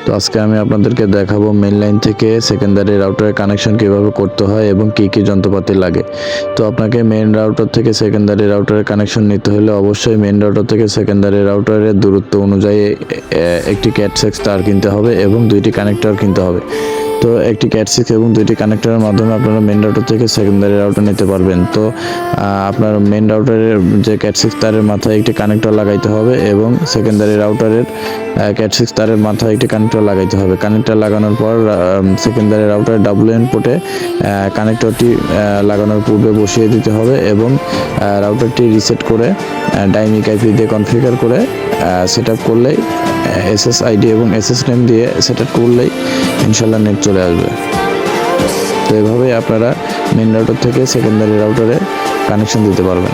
তো আজকে আমি আপনাদেরকে দেখাবো মেইন লাইন থেকে সেকেন্ডারি রাউটারের কানেকশন কিভাবে করতে হয় এবং কি কি যন্ত্রপাতি লাগে। তো আপনাকে মেইন রাউটার থেকে সেকেন্ডারি রাউটারের কানেকশন নিতে হলে অবশ্যই মেইন রাউটার থেকে সেকেন্ডারি রাউটারের দূরত্ব অনুযায়ী একটি ক্যাট6 তার কিনতে হবে এবং দুইটি কানেক্টর কিনতে হবে। তো একটি ক্যাট6 এবং দুইটি কানেক্টরের মাধ্যমে আপনারা মেইন রাউটার থেকে সেকেন্ডারি রাউটার নিতে পারবেন। তো আপনার মেইন রাউটারের যে ক্যাট6 তারের মাথায় একটি কানেক্টর লাগাইতে হবে এবং সেকেন্ডারি রাউটারের ক্যাট6 তারের মাথায় একটি কানেক্টর লাগাইতে হবে। কানেক্টর লাগানোর পর সেকেন্ডারি রাউটারের ডাব্লিউএন পোর্টে কানেক্টরটি লাগানোর পূর্বে বসিয়ে দিতে হবে এবং রাউটারটি রিসেট করে ডাইনিক আইপি দিয়ে কনফিগার করে সেট আপ করলেই SSID এবং SS নেম দিয়ে সেট আপ করলেই ইনশাল্লাহ নেট চলে আসবে। তো এভাবেই আপনারা মেইন রাউটার থেকে সেকেন্ডারি রাউটারে কানেকশন দিতে পারবেন।